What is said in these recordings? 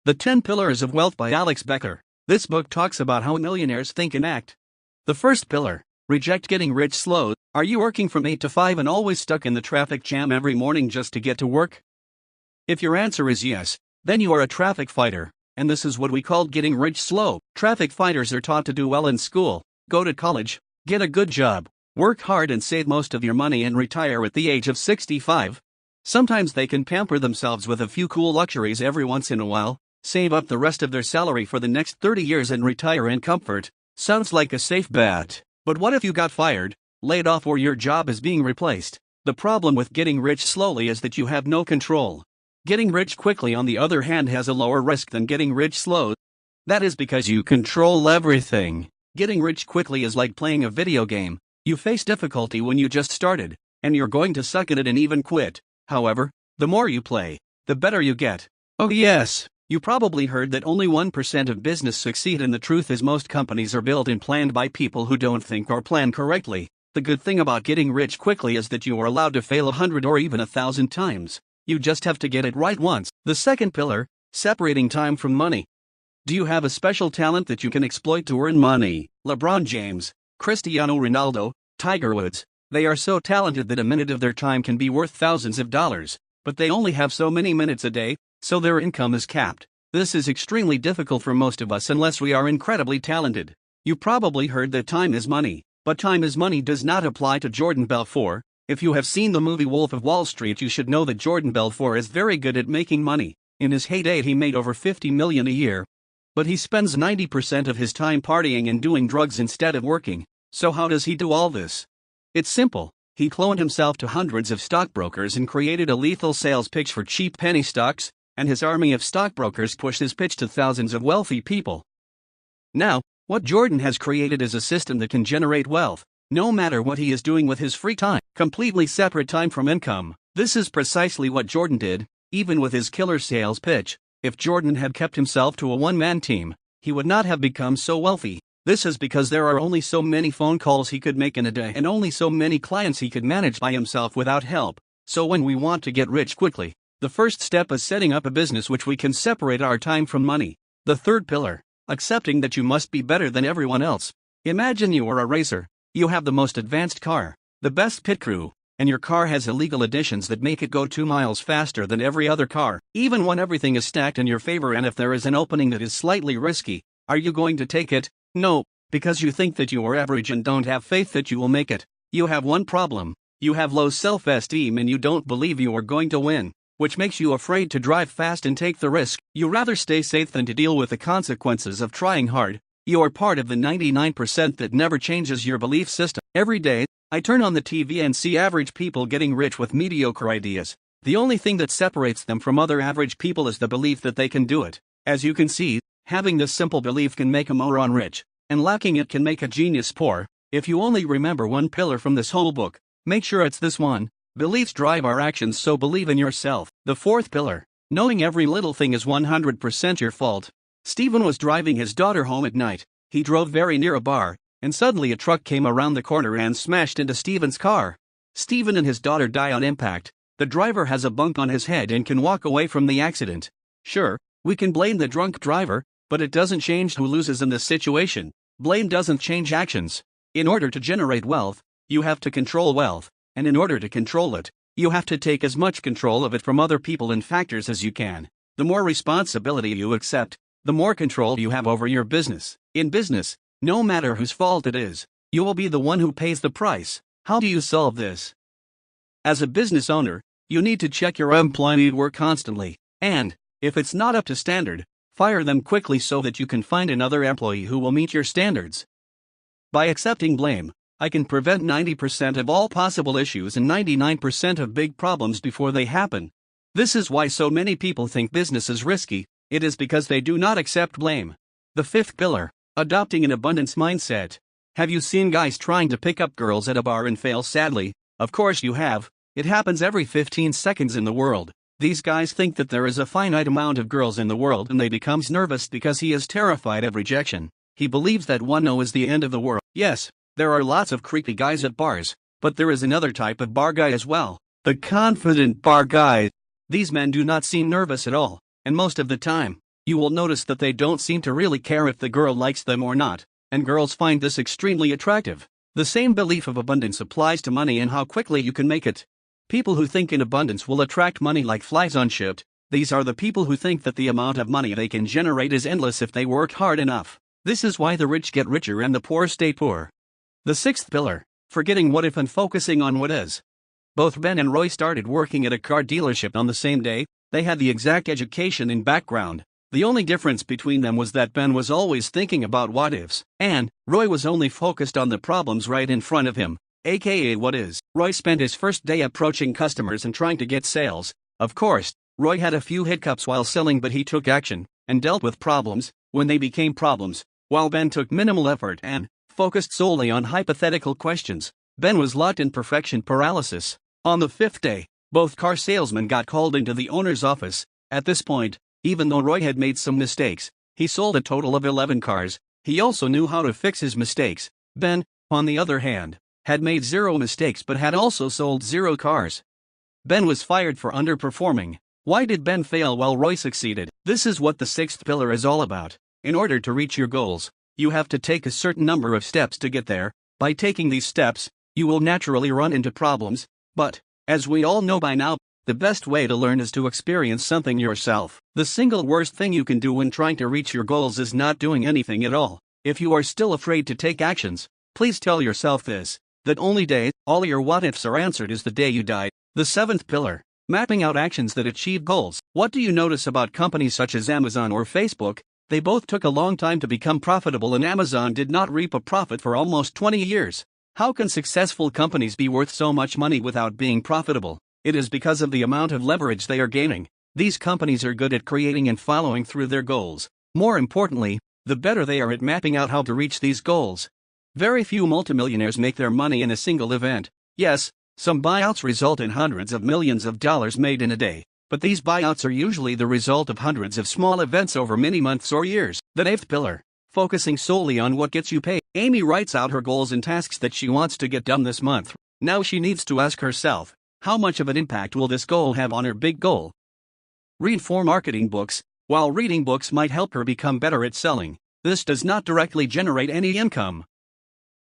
The 10 Pillars of Wealth by Alex Becker. This book talks about how millionaires think and act. The first pillar: reject getting rich slow. Are you working from 8 to 5 and always stuck in the traffic jam every morning just to get to work? If your answer is yes, then you are a traffic fighter, and this is what we call getting rich slow. Traffic fighters are taught to do well in school, go to college, get a good job, work hard and save most of your money and retire at the age of 65. Sometimes they can pamper themselves with a few cool luxuries every once in a while, save up the rest of their salary for the next 30 years and retire in comfort. Sounds like a safe bet. But what if you got fired, laid off, or your job is being replaced? The problem with getting rich slowly is that you have no control. Getting rich quickly, on the other hand, has a lower risk than getting rich slow. That is because you control everything. Getting rich quickly is like playing a video game. You face difficulty when you just started, and you're going to suck at it and even quit. However, the more you play, the better you get. Oh yes, you probably heard that only 1% of business succeed, and the truth is most companies are built and planned by people who don't think or plan correctly. The good thing about getting rich quickly is that you are allowed to fail 100 or even 1,000 times. You just have to get it right once. The second pillar: separating time from money. Do you have a special talent that you can exploit to earn money? LeBron James, Cristiano Ronaldo, Tiger Woods, they are so talented that a minute of their time can be worth thousands of dollars, but they only have so many minutes a day, so their income is capped. This is extremely difficult for most of us unless we are incredibly talented. You probably heard that time is money, but time is money does not apply to Jordan Belfort. If you have seen the movie Wolf of Wall Street, you should know that Jordan Belfort is very good at making money. In his heyday he made over $50 million a year. But he spends 90% of his time partying and doing drugs instead of working. So how does he do all this? It's simple. He cloned himself to hundreds of stockbrokers and created a lethal sales pitch for cheap penny stocks, and his army of stockbrokers pushed his pitch to thousands of wealthy people. Now, what Jordan has created is a system that can generate wealth, no matter what he is doing with his free time. Completely separate time from income. This is precisely what Jordan did, even with his killer sales pitch. If Jordan had kept himself to a one-man team, he would not have become so wealthy. This is because there are only so many phone calls he could make in a day and only so many clients he could manage by himself without help. So when we want to get rich quickly, the first step is setting up a business which we can separate our time from money. The third pillar: accepting that you must be better than everyone else. Imagine you are a racer. You have the most advanced car, the best pit crew, and your car has illegal additions that make it go 2 miles faster than every other car. Even when everything is stacked in your favor, and if there is an opening that is slightly risky, are you going to take it? No, because you think that you are average and don't have faith that you will make it. You have one problem: you have low self-esteem and you don't believe you are going to win, which makes you afraid to drive fast and take the risk. You rather stay safe than to deal with the consequences of trying hard. You are part of the 99% that never changes your belief system. Every day, I turn on the TV and see average people getting rich with mediocre ideas. The only thing that separates them from other average people is the belief that they can do it. As you can see, having this simple belief can make a moron rich, and lacking it can make a genius poor. If you only remember one pillar from this whole book, make sure it's this one: beliefs drive our actions, so believe in yourself. The fourth pillar: knowing every little thing is 100% your fault. Stephen was driving his daughter home at night. He drove very near a bar, and suddenly a truck came around the corner and smashed into Stephen's car. Stephen and his daughter die on impact. The driver has a bump on his head and can walk away from the accident. Sure, we can blame the drunk driver, but it doesn't change who loses in this situation. Blame doesn't change actions. In order to generate wealth, you have to control wealth, and in order to control it, you have to take as much control of it from other people and factors as you can. The more responsibility you accept, the more control you have over your business. In business, no matter whose fault it is, you will be the one who pays the price. How do you solve this? As a business owner, you need to check your employee work constantly, and, if it's not up to standard, fire them quickly so that you can find another employee who will meet your standards. By accepting blame, I can prevent 90% of all possible issues and 99% of big problems before they happen. This is why so many people think business is risky. It is because they do not accept blame. The fifth pillar: adopting an abundance mindset. Have you seen guys trying to pick up girls at a bar and fail sadly? Of course you have. It happens every 15 seconds in the world. These guys think that there is a finite amount of girls in the world and they becomes nervous because he is terrified of rejection. He believes that one no is the end of the world. Yes, there are lots of creepy guys at bars, but there is another type of bar guy as well. The confident bar guy. These men do not seem nervous at all, and most of the time, You will notice that they don't seem to really care if the girl likes them or not, and girls find this extremely attractive. The same belief of abundance applies to money and how quickly you can make it. People who think in abundance will attract money like flies on shift. These are the people who think that the amount of money they can generate is endless if they work hard enough. This is why the rich get richer and the poor stay poor. The sixth pillar: forgetting what if and focusing on what is. Both Ben and Roy started working at a car dealership on the same day. They had the exact education and background. The only difference between them was that Ben was always thinking about what ifs, and Roy was only focused on the problems right in front of him, aka what is. Roy spent his first day approaching customers and trying to get sales. Of course, Roy had a few hiccups while selling, but he took action and dealt with problems when they became problems, while Ben took minimal effort and focused solely on hypothetical questions. Ben was locked in perfection paralysis. On the fifth day, both car salesmen got called into the owner's office. At this point, even though Roy had made some mistakes, he sold a total of 11 cars. He also knew how to fix his mistakes. Ben, on the other hand, had made 0 mistakes but had also sold 0 cars. Ben was fired for underperforming. Why did Ben fail while Roy succeeded? This is what the sixth pillar is all about. In order to reach your goals, you have to take a certain number of steps to get there. By taking these steps, you will naturally run into problems, but, as we all know by now, the best way to learn is to experience something yourself. The single worst thing you can do when trying to reach your goals is not doing anything at all. If you are still afraid to take actions, please tell yourself this: that only day all your what ifs are answered is the day you die. The seventh pillar: mapping out actions that achieve goals. What do you notice about companies such as Amazon or Facebook? They both took a long time to become profitable, and Amazon did not reap a profit for almost 20 years. How can successful companies be worth so much money without being profitable? It is because of the amount of leverage they are gaining. These companies are good at creating and following through their goals. More importantly, the better they are at mapping out how to reach these goals. Very few multimillionaires make their money in a single event. Yes, some buyouts result in hundreds of millions of dollars made in a day, but these buyouts are usually the result of hundreds of small events over many months or years. The eighth pillar: focusing solely on what gets you paid. Amy writes out her goals and tasks that she wants to get done this month. Now she needs to ask herself, how much of an impact will this goal have on her big goal? Read 4 marketing books. While reading books might help her become better at selling, this does not directly generate any income.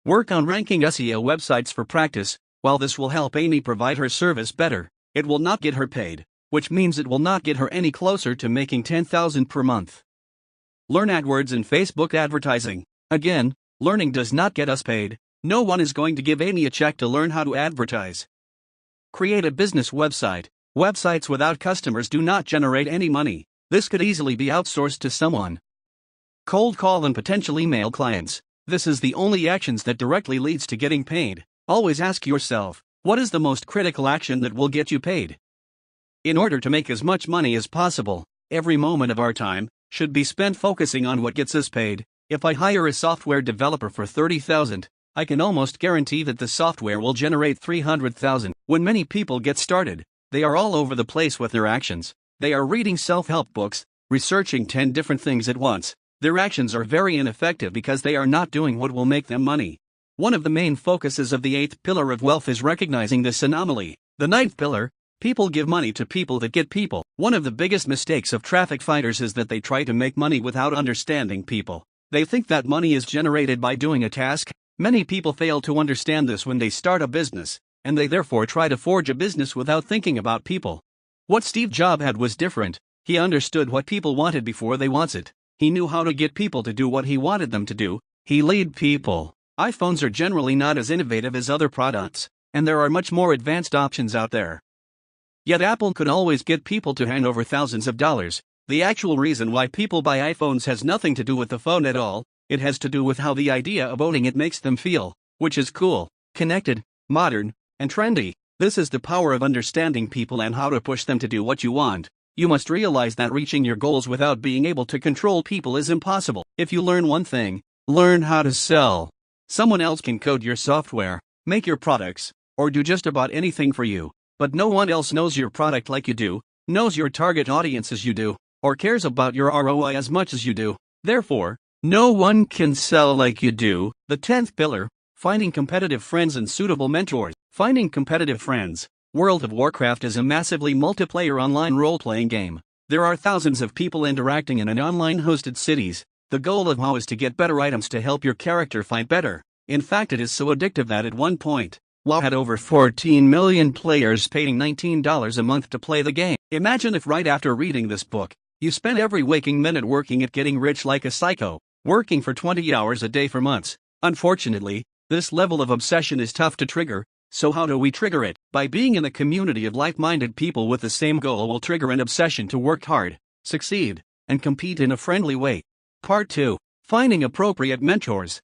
Work on ranking SEO websites for practice. While this will help Amy provide her service better, it will not get her paid, which means it will not get her any closer to making $10,000 per month. Learn AdWords and Facebook advertising. Again, learning does not get us paid. No one is going to give Amy a check to learn how to advertise. Create a business website. Websites without customers do not generate any money. This could easily be outsourced to someone. Cold call and potential email clients. This is the only actions that directly leads to getting paid. Always ask yourself, what is the most critical action that will get you paid? In order to make as much money as possible, every moment of our time should be spent focusing on what gets us paid. If I hire a software developer for $30,000, I can almost guarantee that the software will generate $300,000. When many people get started, they are all over the place with their actions. They are reading self-help books, researching 10 different things at once. Their actions are very ineffective because they are not doing what will make them money. One of the main focuses of the 8th pillar of wealth is recognizing this anomaly. The 9th pillar: people give money to people that get people. One of the biggest mistakes of traffic fighters is that they try to make money without understanding people. They think that money is generated by doing a task. Many people fail to understand this when they start a business, and they therefore try to forge a business without thinking about people. What Steve Jobs had was different. He understood what people wanted before they want it. He knew how to get people to do what he wanted them to do. He led people. iPhones are generally not as innovative as other products, and there are much more advanced options out there. Yet Apple could always get people to hand over thousands of dollars. The actual reason why people buy iPhones has nothing to do with the phone at all. It has to do with how the idea of owning it makes them feel, which is cool, connected, modern, and trendy. This is the power of understanding people and how to push them to do what you want. You must realize that reaching your goals without being able to control people is impossible. If you learn one thing, learn how to sell. Someone else can code your software, make your products, or do just about anything for you, but no one else knows your product like you do, knows your target audience as you do, or cares about your ROI as much as you do. Therefore, no one can sell like you do. The 10th pillar: finding competitive friends and suitable mentors. Finding competitive friends. World of Warcraft is a massively multiplayer online role-playing game. There are thousands of people interacting in an online hosted cities. The goal of WoW is to get better items to help your character fight better. In fact, it is so addictive that at one point, WoW had over 14 million players paying $19 a month to play the game. Imagine if right after reading this book, you spent every waking minute working at getting rich like a psycho, working for 20 hours a day for months. Unfortunately, this level of obsession is tough to trigger. So how do we trigger it? By being in a community of like-minded people with the same goal will trigger an obsession to work hard, succeed, and compete in a friendly way. Part 2. Finding appropriate mentors.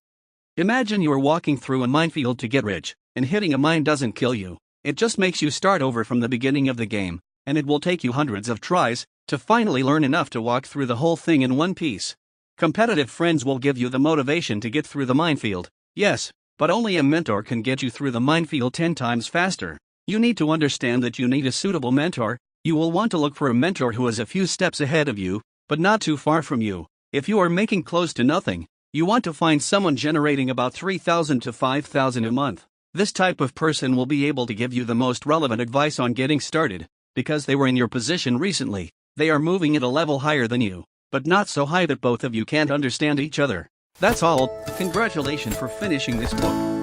Imagine you are walking through a minefield to get rich, and hitting a mine doesn't kill you. It just makes you start over from the beginning of the game, and it will take you hundreds of tries to finally learn enough to walk through the whole thing in one piece. Competitive friends will give you the motivation to get through the minefield, yes, but only a mentor can get you through the minefield 10 times faster. You need to understand that you need a suitable mentor. You will want to look for a mentor who is a few steps ahead of you, but not too far from you. If you are making close to nothing, you want to find someone generating about $3,000 to $5,000 a month. This type of person will be able to give you the most relevant advice on getting started, because they were in your position recently. They are moving at a level higher than you, but not so high that both of you can't understand each other. That's all. Congratulations for finishing this book.